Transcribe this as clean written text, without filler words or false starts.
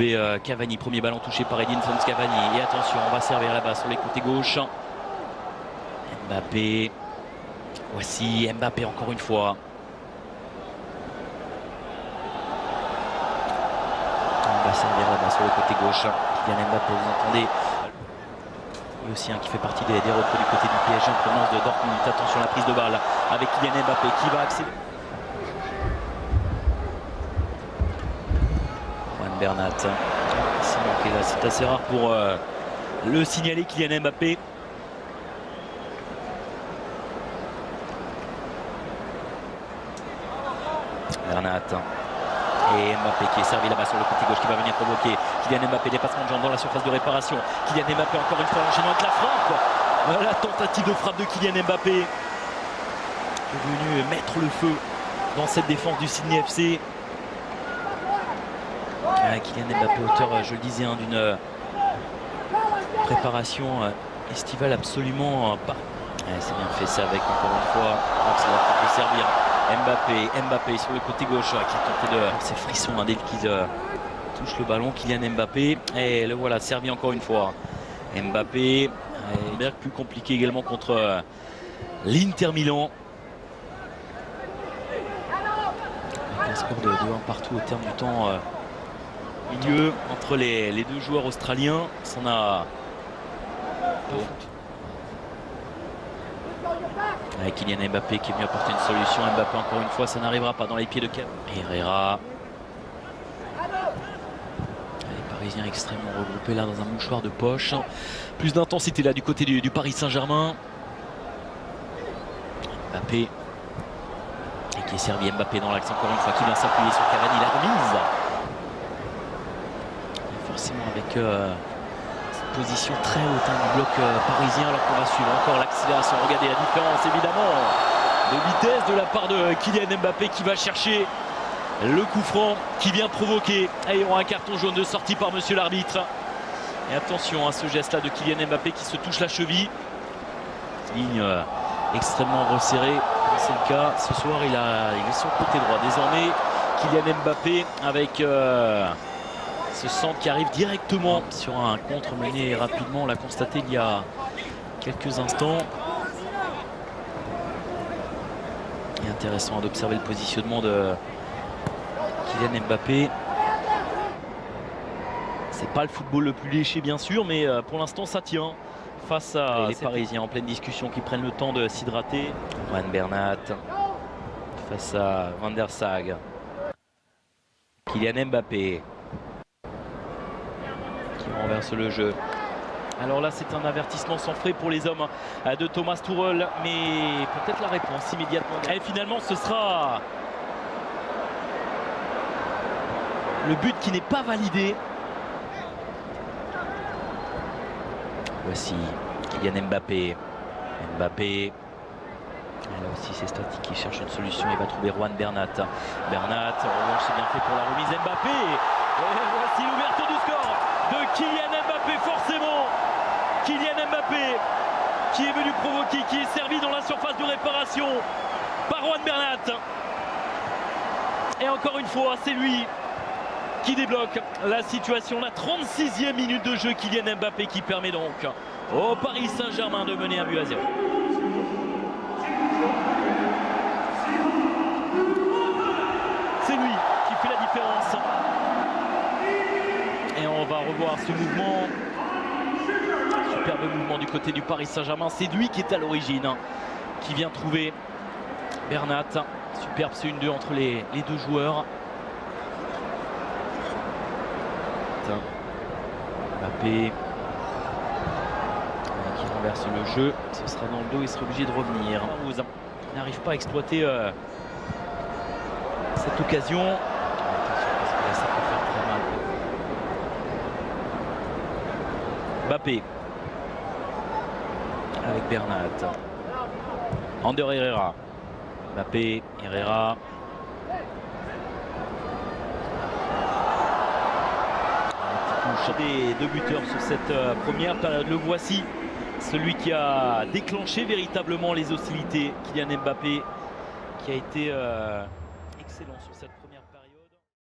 retrouver Cavani. Premier ballon touché par Edinson Cavani. Et attention, on va servir là-bas sur les côtés gauche. Mbappé. Voici Mbappé encore une fois. On va servir là-bas sur le côté gauche. Kylian Mbappé, vous entendez. Et aussi qui fait partie des recrues du côté du PSG en provenance de Dortmund. Attention à la prise de balle avec Kylian Mbappé qui va accélérer. Juan Bernat. C'est assez rare pour le signaler, Kylian Mbappé. Bernat. Et Mbappé qui est servi là-bas sur le côté gauche qui va venir provoquer. Kylian Mbappé, dépassement de jambes dans la surface de réparation. Kylian Mbappé encore une fois enchaînant avec la frappe. La tentative de frappe de Kylian Mbappé est venu mettre le feu dans cette défense du Sydney FC. Kylian Mbappé, auteur, je le disais, d'une préparation estivale absolument pas. C'est bien fait ça avec encore une fois. C'est là qu'il peut servir. Mbappé sur le côté gauche qui a tenté de ses frissons dès qu'il touche le ballon. Kylian Mbappé, et le voilà servi encore une fois. Mbappé, plus compliqué également contre l'Inter Milan. Avec un score de 2-1 partout au terme du temps milieu entre les deux joueurs australiens. Ça a avec Kylian Mbappé qui est venu apporter une solution. Mbappé encore une fois, ça n'arrivera pas dans les pieds de Cap. Herrera. Les Parisiens extrêmement regroupés là dans un mouchoir de poche. Plus d'intensité là du côté du Paris Saint-Germain. Mbappé. Et qui est servi. Mbappé dans l'axe encore une fois qui vient s'appuyer sur Cavani. La remise. Et forcément avec position très haute du bloc parisien, alors qu'on va suivre encore l'accélération. Regardez la différence évidemment de vitesse de la part de Kylian Mbappé qui va chercher le coup franc qui vient provoquer. Et il y aura un carton jaune de sortie par monsieur l'arbitre. Et attention à ce geste là de Kylian Mbappé qui se touche la cheville. Ligne extrêmement resserrée. C'est le cas ce soir. Il est sur le côté droit désormais. Kylian Mbappé avec ce centre qui arrive directement sur un contre mené rapidement. On l'a constaté il y a quelques instants. Et intéressant d'observer le positionnement de Kylian Mbappé. C'est pas le football le plus léché bien sûr, mais pour l'instant ça tient face à les Parisiens en pleine discussion qui prennent le temps de s'hydrater. Juan Bernat face à Van der Sar. Kylian Mbappé qui renverse le jeu. Alors là c'est un avertissement sans frais pour les hommes de Thomas Tuchel, mais peut-être la réponse immédiatement. Et finalement ce sera le but qui n'est pas validé. Voici Kylian Mbappé. Mbappé. Là aussi c'est Static qui cherche une solution. Il va trouver Juan Bernat. Bernat, en revanche c'est bien fait pour la remise. Mbappé. Et voici l'ouverture du score de Kylian Mbappé, forcément. Kylian Mbappé qui est venu provoquer, qui est servi dans la surface de réparation par Juan Bernat. Et encore une fois, c'est lui qui débloque la situation. La 36e minute de jeu, Kylian Mbappé qui permet donc au Paris Saint-Germain de mener 1-0. C'est lui qui fait la différence. Et on va revoir ce mouvement. Superbe mouvement du côté du Paris Saint-Germain. C'est lui qui est à l'origine, qui vient trouver Bernat. Superbe, c'est une 2 entre les deux joueurs. Mbappé qui renverse le jeu. Ce sera dans le dos, il sera obligé de revenir. Il n'arrive pas à exploiter cette occasion. Attention parce que là ça peut faire très mal. Mbappé avec Bernat. Ander Herrera. Mbappé, Herrera. Des deux buteurs sur cette première période. Le voici, celui qui a déclenché véritablement les hostilités. Kylian Mbappé qui a été excellent sur cette première période.